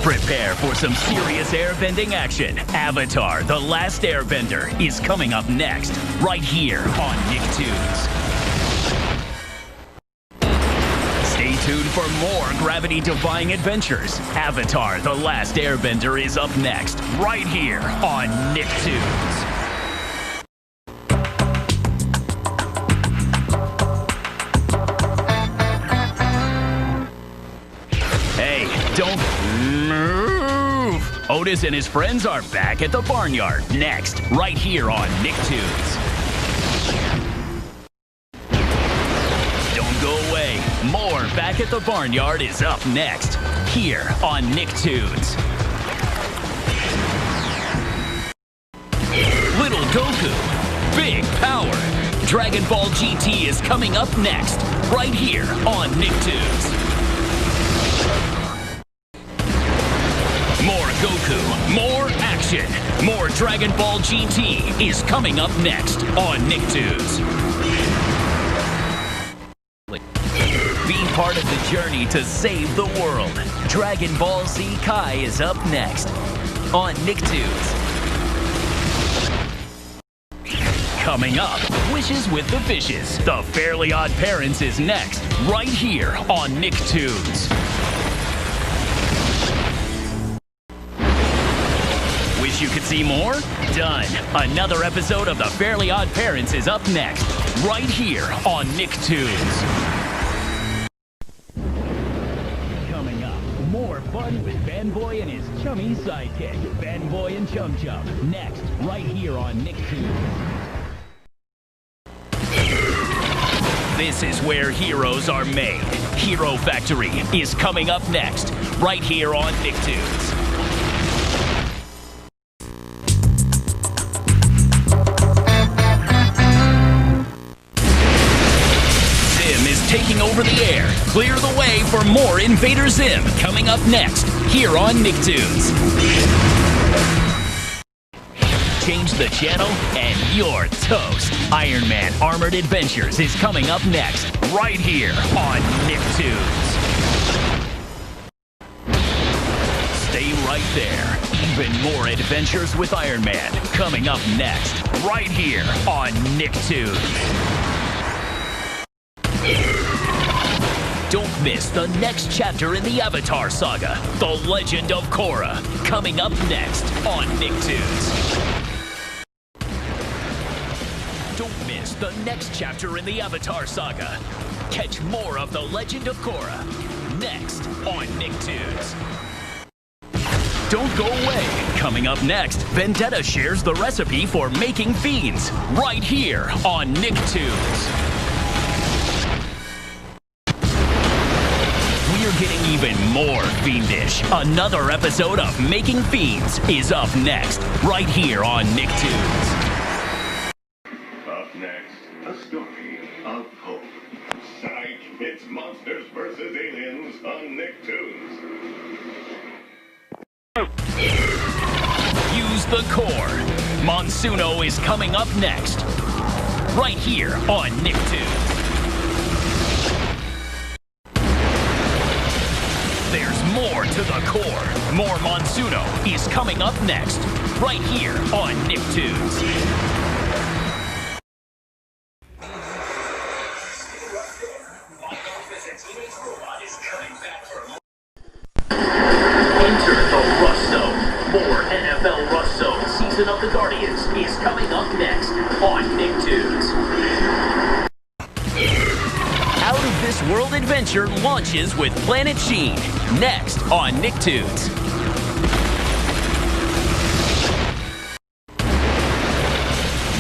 Prepare for some serious airbending action. Avatar: The Last Airbender is coming up next, right here on Nicktoons. Stay tuned for more gravity-defying adventures. Avatar: The Last Airbender is up next, right here on Nicktoons. Hey, don't move! Otis and his friends are back at the barnyard, next, right here on Nicktoons. Don't go away. More Back at the Barnyard is up next, here on Nicktoons. Little Goku, big power. Dragon Ball GT is coming up next, right here on Nicktoons. More Goku, more action, more Dragon Ball GT is coming up next on Nicktoons. Be part of the journey to save the world. Dragon Ball Z Kai is up next on Nicktoons. Coming up, Wishes with the Fishes. The Fairly Odd Parents is next, right here on Nicktoons. Wish you could see more? Done. Another episode of The Fairly Odd Parents is up next, right here on Nicktoons. Coming up, more fun with Fanboy and his chummy sidekick, Fanboy and Chum Chum, next, right here on Nicktoons. This is where heroes are made. Hero Factory is coming up next, right here on Nicktoons. Taking over the air. Clear the way for more Invader Zim coming up next here on Nicktoons. Change the channel and you're toast. Iron Man Armored Adventures is coming up next right here on Nicktoons. Stay right there. Even more adventures with Iron Man coming up next right here on Nicktoons. Don't miss the next chapter in the Avatar saga, The Legend of Korra, coming up next on Nicktoons. Don't miss the next chapter in the Avatar saga. Catch more of The Legend of Korra, next on Nicktoons. Don't go away. Coming up next, Vendetta shares the recipe for making fiends, right here on Nicktoons. We're getting even more fiendish. Another episode of Making Fiends is up next, right here on Nicktoons. Up next, a story of hope. Psych, it's Monsters vs. Aliens on Nicktoons. Use the core. Monsuno is coming up next, right here on Nicktoons. There's more to the core. More Monsuno is coming up next, right here on Nicktoons. Enter the Rust Zone. More NFL Rust Zone Season of the Guardians is coming up next on Nicktoons. Out of This World Adventure launches with Planet Sheen, next on Nicktoons.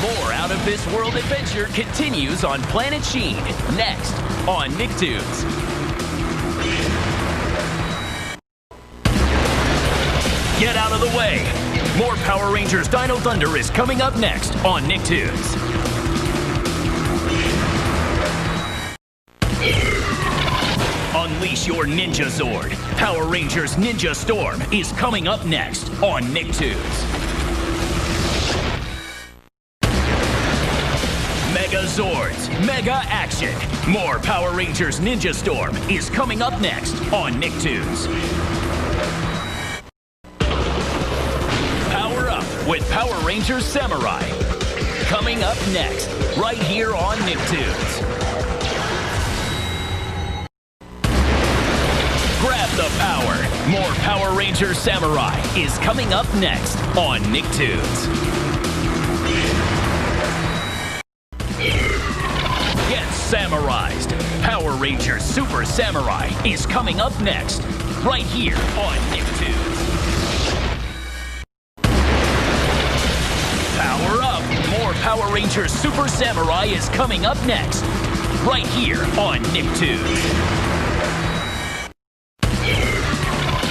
More Out of This World Adventure continues on Planet Sheen, next on Nicktoons. Get out of the way! More Power Rangers Dino Thunder is coming up next on Nicktoons. Unleash your Ninja Zord. Power Rangers Ninja Storm is coming up next on Nicktoons. Mega Zords, Mega Action. More Power Rangers Ninja Storm is coming up next on Nicktoons. with Power Rangers Samurai. Coming up next, right here on Nicktoons. Grab the power. More Power Rangers Samurai is coming up next on Nicktoons. Get Samurized. Power Rangers Super Samurai is coming up next, right here on Nicktoons. Power up. More Power Rangers Super Samurai is coming up next, right here on Nicktoons.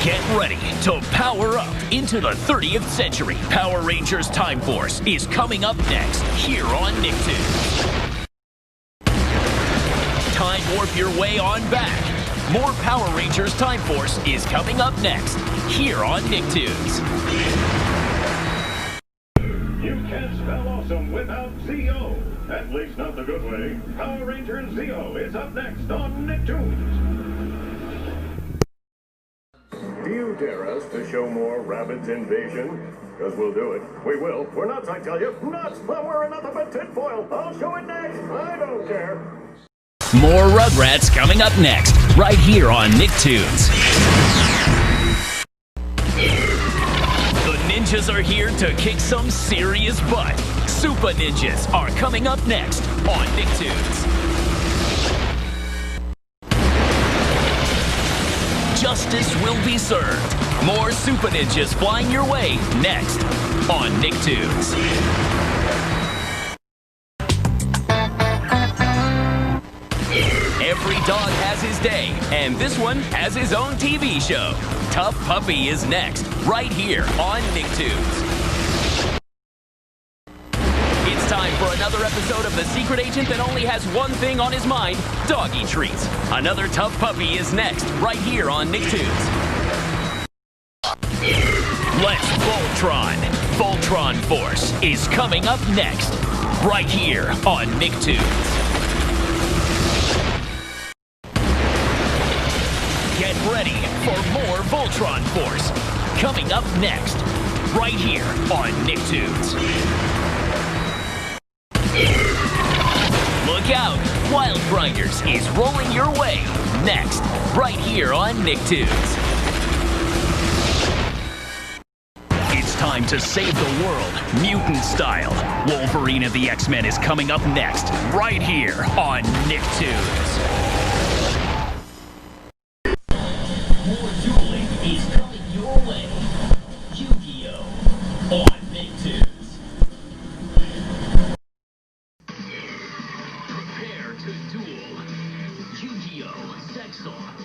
Get ready to power up into the 30th century. Power Rangers Time Force is coming up next, here on Nicktoons. Time warp your way on back. More Power Rangers Time Force is coming up next, here on Nicktoons. You can't spell awesome without Z-O. At least not the good way. Power Rangers Z-O is up next on Nicktoons. Do you dare us to show more Rabbids Invasion? Because we'll do it. We will. We're nuts, I tell you. Nuts! I'm wearing nothing but tinfoil. I'll show it next. I don't care. More Rugrats coming up next, right here on Nicktoons. The ninjas are here to kick some serious butt. Super Ninjas are coming up next on Nicktoons. Justice will be served. More Super Ninjas flying your way next on Nicktoons. Every dog has his day, and this one has his own TV show. Tough Puppy is next, right here on Nicktoons. It's time for another episode of The Secret Agent that only has one thing on his mind, doggy treats. Another Tough Puppy is next, right here on Nicktoons. Let's Voltron. Voltron Force is coming up next, right here on Nicktoons. Get ready for more Voltron Force, coming up next, right here on Nicktoons. Look out, Wild Grinders is rolling your way, next, right here on Nicktoons. It's time to save the world, mutant style. Wolverine of the X-Men is coming up next, right here on Nicktoons. More dueling is coming your way. Yu-Gi-Oh! On Nicktoons. Prepare to duel. Yu-Gi-Oh! Sex Off.